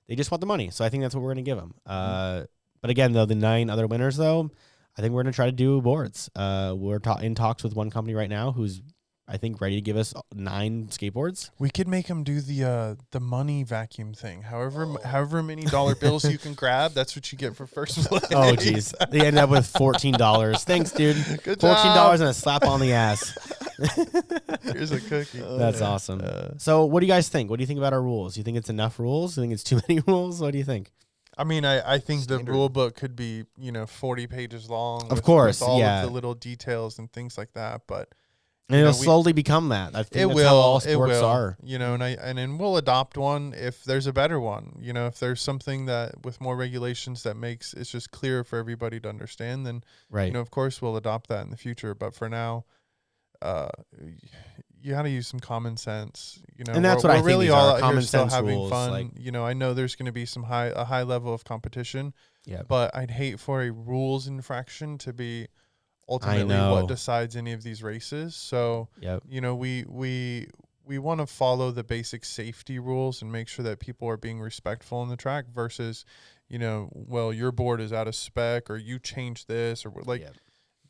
they just want the money. So I think that's what we're going to give them. But again, though, the 9 other winners, though, I think we're going to try to do boards. We're in talks with one company right now who's, I think, ready to give us 9 skateboards. We could make them do the money vacuum thing. However many dollar bills you can grab, that's what you get for first place. Oh, geez. They end up with $14. Thanks, dude. Good $14 and a slap on the ass. Here's a cookie. That's awesome. So what do you guys think? What do you think about our rules? You think it's enough rules? You think it's too many rules? What do you think? I mean, I think the rule book could be, 40 pages long. Of course, with all of the little details and things like that. But and it'll slowly become that. I think that's how all sports are. And we'll adopt one if there's a better one. If there's something that with more regulations that makes it's just clearer for everybody to understand, then of course we'll adopt that in the future. But for now, you got to use some common sense. And that's what I think really are all common here still sense having rules. Fun. I know there's going to be a high level of competition. Yeah. But I'd hate for a rules infraction to be ultimately what decides any of these races. So, we want to follow the basic safety rules and make sure that people are being respectful on the track versus, your board is out of spec or you changed this or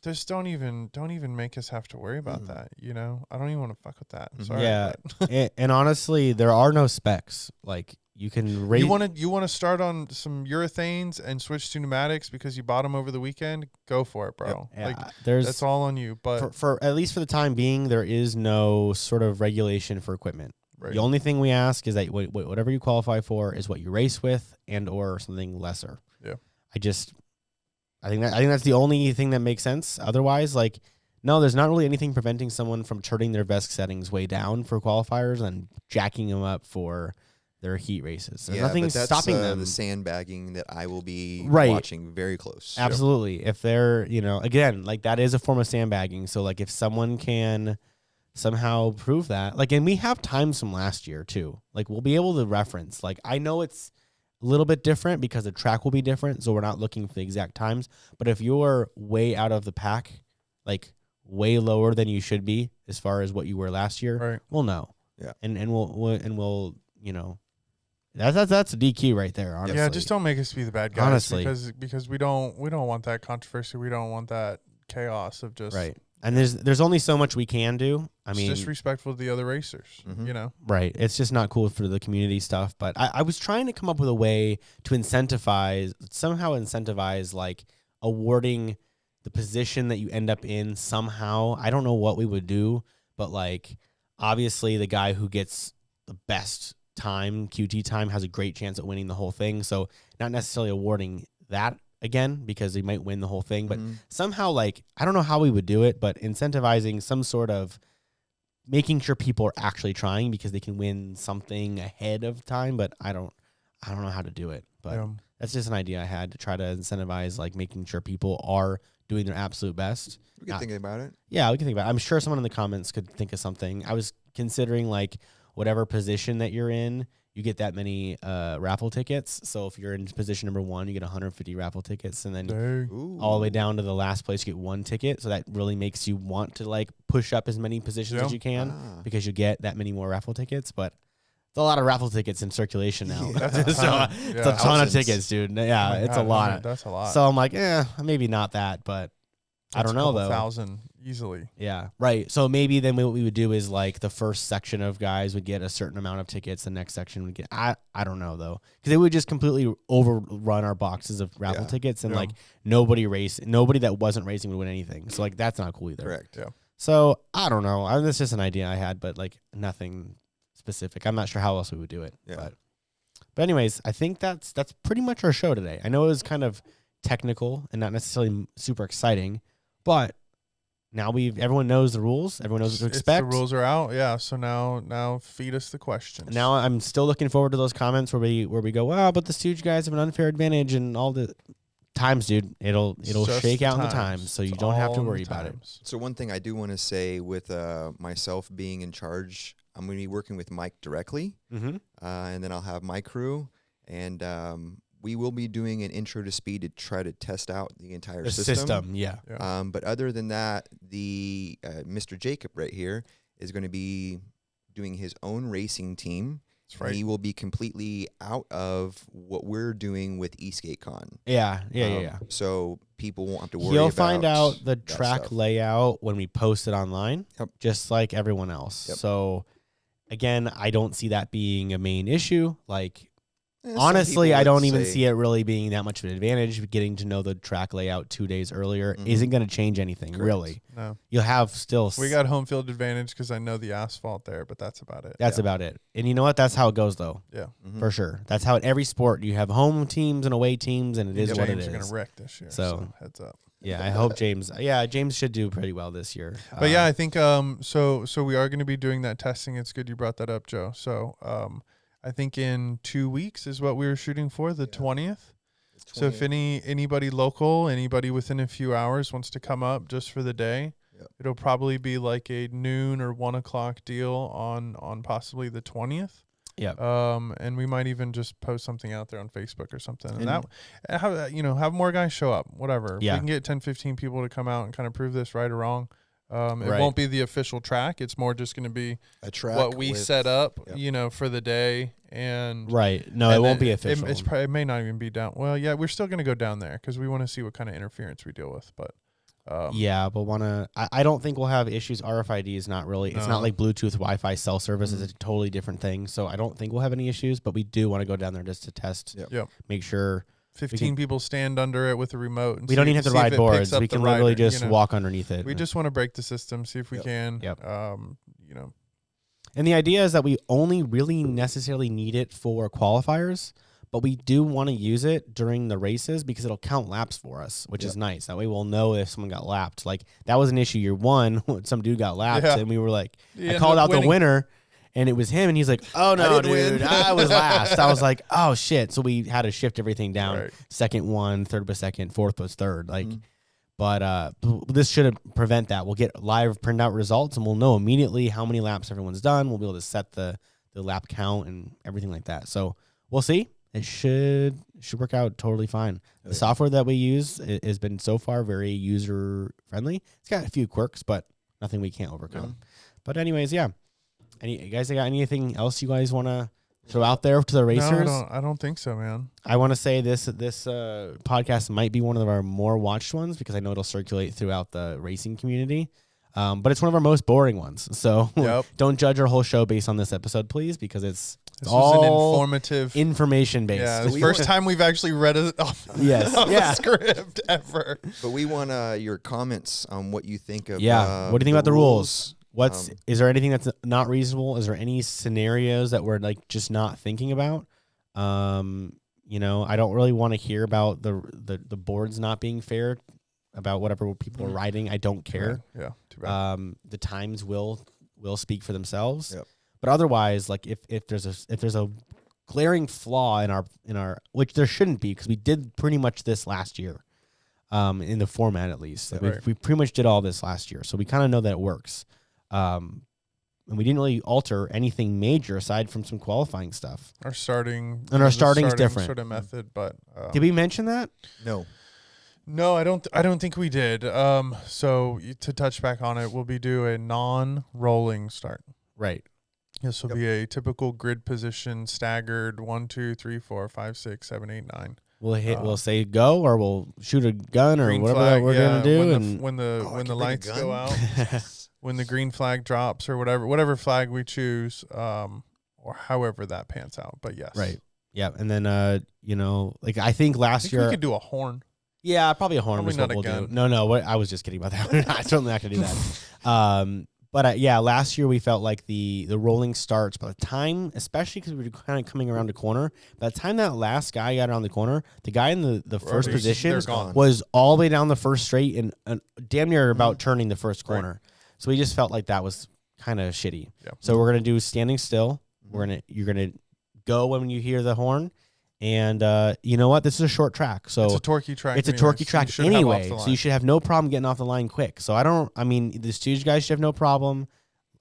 just don't even make us have to worry about that. I don't even want to fuck with that. I'm sorry. Yeah. And honestly, there are no specs. Like you can raise. You want to start on some urethanes and switch to pneumatics because you bought them over the weekend. Go for it, bro. Yeah, like there's that's all on you. But for at least for the time being, there is no sort of regulation for equipment. Right. The only thing we ask is that whatever you qualify for is what you race with and or something lesser. Yeah. I think that's the only thing that makes sense. Otherwise, like, no, there's not really anything preventing someone from turning their VESC settings way down for qualifiers and jacking them up for their heat races. There's nothing but that's, stopping them. The sandbagging that I will be Right. watching very close. Absolutely. If they're, again, like that is a form of sandbagging. So like if someone can somehow prove that, like, and we have times from last year too, like we'll be able to reference, like, I know it's a little bit different because the track will be different. So we're not looking for the exact times, but if you're way out of the pack, like way lower than you should be as far as what you were last year, right. we'll know. Yeah. And we'll, that's a DQ right there, honestly. Yeah, just don't make us be the bad guys. Honestly. Because we don't want that controversy. We don't want that chaos of just right. And there's only so much we can do. I mean, it's disrespectful to the other racers, Right. It's just not cool for the community stuff. But I was trying to come up with a way to somehow incentivize like awarding the position that you end up in somehow. I don't know what we would do, but like obviously the guy who gets the best time, QT time, has a great chance at winning the whole thing. So not necessarily awarding that again because he might win the whole thing, but somehow, like, I don't know how we would do it, but incentivizing some sort of making sure people are actually trying because they can win something ahead of time, but I don't know how to do it. But that's just an idea I had to try to incentivize, like, making sure people are doing their absolute best. We can think about it. Yeah, we can think about it. I'm sure someone in the comments could think of something. I was considering, like, whatever position that you're in, you get that many raffle tickets. So if you're in position number 1, you get 150 raffle tickets, and then all the way down to the last place, you get 1 ticket. So that really makes you want to like push up as many positions as you can because you get that many more raffle tickets. But it's a lot of raffle tickets in circulation now. That's a ton. It's a ton of tickets, dude. Yeah, it's a lot. That's a lot. So I'm like, maybe not that, but I don't know though. 1,000 easily. Yeah, right. So maybe then what we would do is like the first section of guys would get a certain amount of tickets. The next section would get, I don't know though, because it would just completely overrun our boxes of raffle tickets, and like nobody that wasn't racing would win anything. So like that's not cool either. Correct. Yeah. So I don't know. That's just an idea I had, but like nothing specific. I'm not sure how else we would do it. Yeah. But anyways, I think that's pretty much our show today. I know it was kind of technical and not necessarily super exciting, but now everyone knows the rules. Everyone knows what to expect. The rules are out. Yeah. So now feed us the questions. Now I'm still looking forward to those comments where we go, wow, but the Stooge guys have an unfair advantage and all the times, dude. It'll shake out in the times, so you don't have to worry about it. So one thing I do want to say with myself being in charge, I'm going to be working with Mike directly, and then I'll have my crew, and we will be doing an intro to speed to try to test out the entire system. Yeah. But other than that, the Mr. Jacob right here is going to be doing his own racing team. That's right. He will be completely out of what we're doing with Esk8Con. Yeah. So people won't have to worry about. He'll find out the track layout when we post it online, just like everyone else. Yep. So again, I don't see that being a main issue. Like, honestly, I don't even see it really being that much of an advantage. Getting to know the track layout 2 days earlier isn't going to change anything, really. No. You'll have still... We got home field advantage because I know the asphalt there, but that's about it. That's about it. And you know what? That's how it goes, though. Yeah. For sure. That's how in every sport, you have home teams and away teams, and it is what it is. James are going to wreck this year, so heads up. Yeah, I hope James... Yeah, James should do pretty well this year. But yeah, I think... So we are going to be doing that testing. It's good you brought that up, Joe. So... I think in 2 weeks is what we were shooting for, the 20th. So if anybody local, anybody within a few hours wants to come up just for the day, it'll probably be like a noon or 1 o'clock deal on possibly the 20th. Yeah. And we might even just post something out there on Facebook or something. And that, have more guys show up, whatever. Yeah. If we can get 10, 15 people to come out and kind of prove this right or wrong. It won't be the official track. It's more just going to be a track what we set up, for the day. And no, it won't be official. It may not even be down. Well, yeah, we're still going to go down there because we want to see what kind of interference we deal with. But Yeah, but I don't think we'll have issues. RFID is not really, it's not like Bluetooth, Wi-Fi cell service. It's a totally different thing. So I don't think we'll have any issues, but we do want to go down there just to test, make sure. 15 people stand under it with a remote. And we don't even have to ride boards. We can literally rider, just walk underneath it. We just want to break the system, see if we can. You know. And the idea is that we only really necessarily need it for qualifiers, but we do want to use it during the races because it'll count laps for us, which is nice. That way we'll know if someone got lapped. Like, that was an issue year one when some dude got lapped, and we were like, I called out the winner, and it was him, and he's like, oh, no, dude, I was last. I was like, oh, shit. So we had to shift everything down. Right. Second one, third was second, fourth was third. Like, but this should prevent that. We'll get live printout results, and we'll know immediately how many laps everyone's done. We'll be able to set the lap count and everything like that. So we'll see. It should work out totally fine. The software that we use has been so far very user friendly. It's got a few quirks, but nothing we can't overcome. But anyways, yeah. You guys got anything else you guys want to throw out there to the racers? No, I don't think so, man. I want to say this podcast might be one of our more watched ones because I know it'll circulate throughout the racing community. But it's one of our most boring ones. So don't judge our whole show based on this episode, please, because this was an informative, information based. Yeah, it's the first time we've actually read a script ever. But we want your comments on what you think of. Yeah, what do you think about the rules? Is there anything that's not reasonable? Is there any scenarios that we're like just not thinking about? You know, I don't really want to hear about the boards not being fair. About whatever people are riding, I don't care. Yeah, too bad. The times will speak for themselves. Yep. But otherwise, like if there's a glaring flaw in our which there shouldn't be because we did pretty much this last year, in the format at least. Like we pretty much did all this last year, so we kind of know that it works. And we didn't really alter anything major aside from some qualifying stuff. Our starting is different sort of method, but did we mention that? No, I don't think we did. So to touch back on it, we'll be a non-rolling start. Right. This will be a typical grid position, staggered 1, 2, 3, 4, 5, 6, 7, 8, 9. We'll say go, or we'll shoot a gun, or whatever flag, we're gonna do. When the lights go out, when the green flag drops, or whatever flag we choose, or however that pans out. But yes, right. Yeah, and then like I think last year we could do a horn. Yeah, probably a horn. Probably not a gun. Do. No, I was just kidding about that. We're not certainly not going to do that. But last year we felt like the rolling starts by the time, especially because we were kind of coming around the corner. By the time that last guy got around the corner, the guy in the first position was all the way down the first straight and damn near about turning the first corner. Right. So we just felt like that was kind of shitty. Yep. So we're gonna do standing still. You're gonna go when you hear the horn. And you know what? This is a short track, so it's a torquey track. It's a torquey track anyway, so you should have no problem getting off the line quick. So the Stooge guys should have no problem.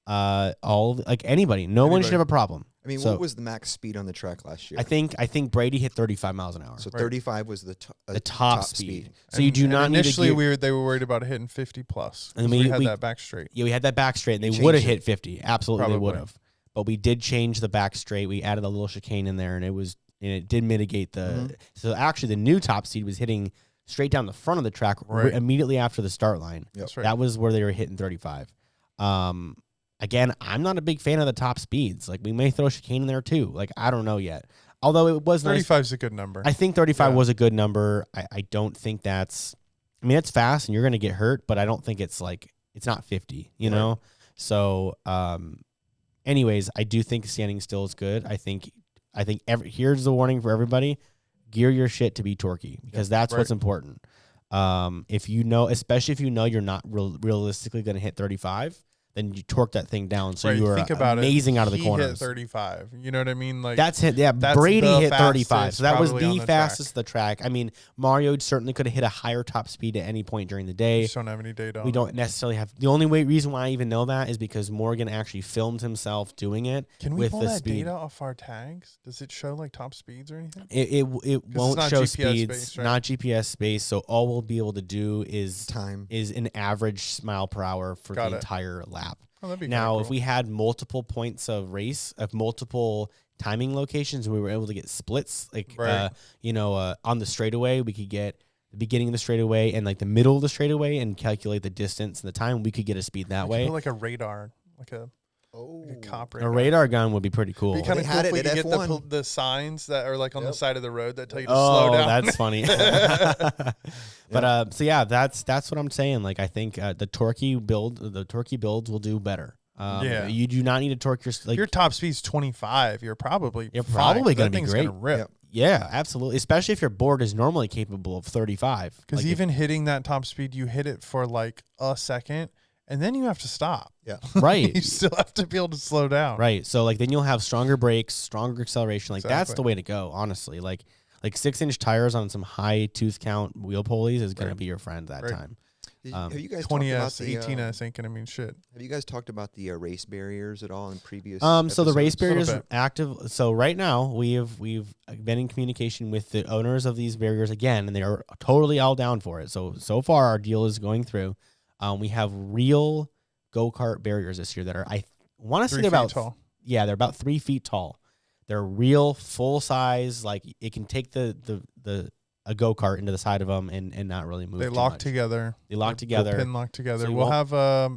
Anybody, no one should have a problem. I mean, what was the max speed on the track last year? I think Brady hit 35 miles an hour. So 35 was the top speed. So you do not initially need they were worried about hitting 50 plus. And we had that back straight. Yeah, we had that back straight, and they would have hit 50. Absolutely, they would have. But we did change the back straight. We added a little chicane in there, and it did mitigate the. So actually, the new top speed was hitting straight down the front of the track immediately after the start line. Yep. That's right. That was where they were hitting 35. Again, I'm not a big fan of the top speeds. Like, we may throw chicane in there too. Like, I don't know yet. Although it was 35 is a good number. I think 35 was a good number. I don't think that's. I mean, it's fast and you're going to get hurt, but I don't think it's not 50. You know. So, anyways, I do think standing still is good. I think here's the warning for everybody: gear your shit to be torquey because that's what's important. If you know, especially if you know you're not realistically going to hit 35. Then you torque that thing down, so you are amazing out of the corners. He hit 35. You know what I mean? Like that's it. Yeah, Brady hit 35, so that was the fastest of the track. I mean, Mario certainly could have hit a higher top speed at any point during the day. We just don't have any data. We don't necessarily have. The only reason why I even know that is because Morgan actually filmed himself doing it. Can we with pull the that speed. Data off our tags? Does it show like top speeds or anything? It won't show speeds. Based, right? Not GPS based. So all we'll be able to do is time is an average mile per hour for the entire lap. Oh, now, cool. if we had multiple points of race, of multiple timing locations, and we were able to get splits, on the straightaway, we could get the beginning of the straightaway and like the middle of the straightaway and calculate the distance and the time, we could get a speed that way. Like a radar, like a cop radar. A radar gun would be pretty cool. It'd be kind of cool if we could get the signs that are like on the side of the road that tell you to slow down. That's funny. But so yeah, that's what I'm saying. Like I think the torquey builds will do better. You do not need to torque your top speed's 25. You're probably going to be great. Rip. Yeah, absolutely. Especially if your board is normally capable of 35. Because even hitting that top speed, you hit it for like a second, and then you have to stop. Yeah, right. You still have to be able to slow down. Right. So like then you'll have stronger brakes, stronger acceleration. Like that's the way to go. Honestly, like 6-inch tires on some high tooth count wheel pulleys is going to be your friend that time. Have you guys 20S, 18S ain't gonna mean shit. Have you guys talked about the race barriers at all in previous? So the race barriers are active. So right now we've been in communication with the owners of these barriers again, and they are totally all down for it. So far our deal is going through. We have real go-kart barriers this year that are I want to say they're about tall. Yeah, they're about 3 feet tall. They're real full size. Like it can take a go-kart into the side of them and not really move. They lock together. They lock together. Pin lock together. So we'll have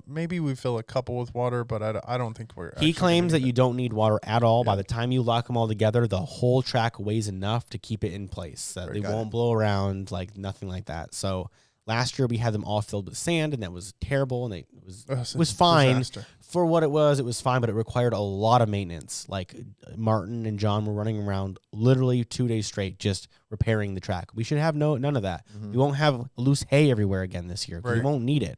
maybe we fill a couple with water, but I don't think we're. He claims that you don't need water at all. Yeah. By the time you lock them all together, the whole track weighs enough to keep it in place. That they won't blow around, like nothing like that. So last year we had them all filled with sand, and that was terrible. And it was fine. Disaster. For what it was fine, but it required a lot of maintenance. Like Martin and John were running around literally 2 days straight just repairing the track. We should have none of that. Mm-hmm. We won't have loose hay everywhere again this year. We won't need it.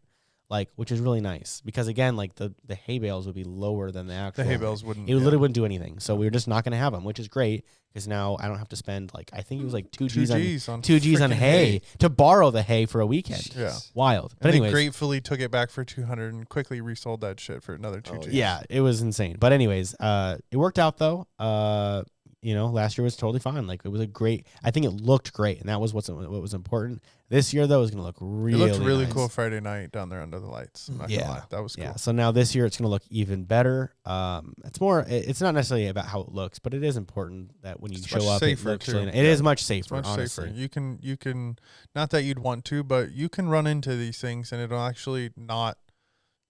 Like, which is really nice because again, like the hay bales would be lower than the actual. The hay bales wouldn't. It literally wouldn't do anything. So we were just not going to have them, which is great because now I don't have to spend like I think it was like 2 G's on hay to borrow the hay for a weekend. Yeah, wild. But anyways, they gratefully took it back for 200 and quickly resold that shit for another 2 G's. Yeah, it was insane. But anyways, it worked out though. Last year was totally fine. Like it was I think it looked great, and that was what was important. This year though is going to look really. It looked really nice. Cool Friday night down there under the lights. I'm not gonna lie. That was cool. Yeah. So now this year it's going to look even better. It's more. It's not necessarily about how it looks, but it is important that when you show up, it looks really nice. It is much safer. It's much honestly. safer. You can not that you'd want to, but you can run into these things and it'll actually not.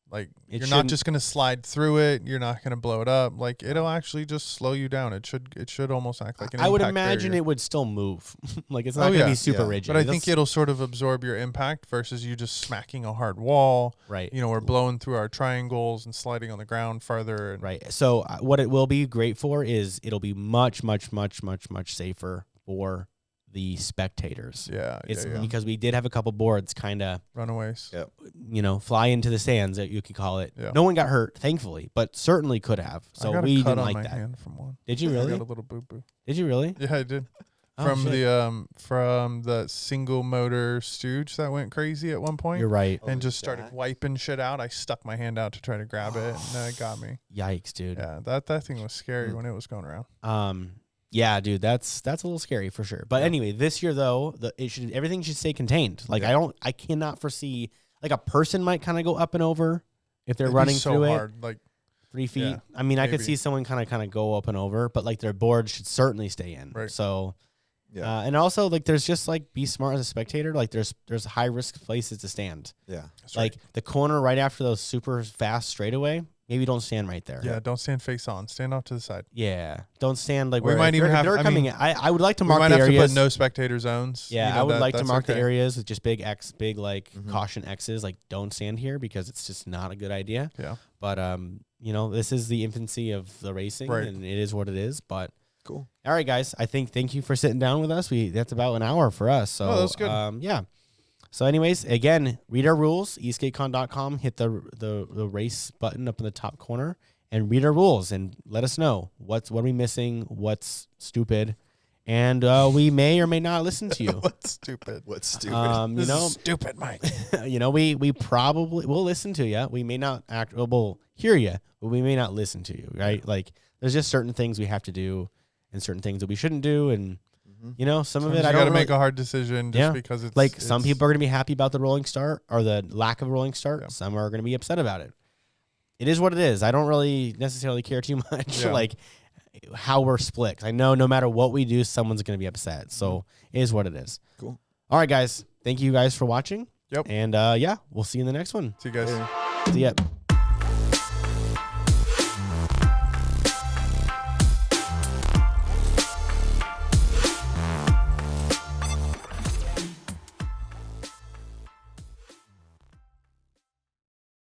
Like you're not just gonna slide through it. You're not gonna blow it up. Like it'll actually just slow you down. It should almost act like an. I would imagine it would still move. Like it's not gonna be super rigid. But I think it'll sort of absorb your impact versus you just smacking a hard wall. Right. We're blowing through our triangles and sliding on the ground farther. And right. So what it will be great for is it'll be much, much, much, much, much safer for the spectators. Yeah, because we did have a couple boards kind of runaways. Yep. Fly into the sands, that you could call it. Yeah. No one got hurt, thankfully, but certainly could have. So we didn't like that. Hand from one. Did you really? I got a little boo boo. Did you really? Yeah, I did. From the single motor stooge that went crazy at one point. You're right. And just started wiping shit out. I stuck my hand out to try to grab it, and it got me. Yikes, dude. Yeah, that thing was scary when it was going around. Yeah, dude, that's a little scary for sure. But anyway, this year though, everything should stay contained. Like I cannot foresee like a person might kind of go up and over if they're running through hard, it. Like 3 feet. Yeah, I mean, maybe. I could see someone kind of go up and over, but like their board should certainly stay in. Right. So, and also like there's just like be smart as a spectator. Like there's high risk places to stand. Yeah, like the corner right after those super fast straightaway. Maybe don't stand right there. Yeah, don't stand face on. Stand off to the side. Yeah, don't stand like we might even have. I would like to mark the areas. We might have to put no spectator zones. Yeah, I would like to mark the areas with just big caution X's. Like don't stand here because it's just not a good idea. Yeah. But this is the infancy of the racing, and it is what it is. But cool. All right, guys. Thank you for sitting down with us. That's about an hour for us. So that's good. Yeah. So anyways, again, read our rules, Esk8Con.com, hit the race button up in the top corner and read our rules and let us know what are we missing, what's stupid, and we may or may not listen to you. What's stupid? This is stupid, Mike. We probably will listen to you. We may not we'll hear you, but we may not listen to you, right? Like there's just certain things we have to do and certain things that we shouldn't do, and some of it I don't. You got to make a hard decision just because it's like some people are going to be happy about the rolling start or the lack of a rolling start. Yeah. Some are going to be upset about it. It is what it is. I don't really necessarily care too much like how we're split. I know no matter what we do, someone's going to be upset. So it is what it is. Cool. All right, guys. Thank you guys for watching. Yep. And yeah, we'll see you in the next one. See you guys. Yeah. See ya.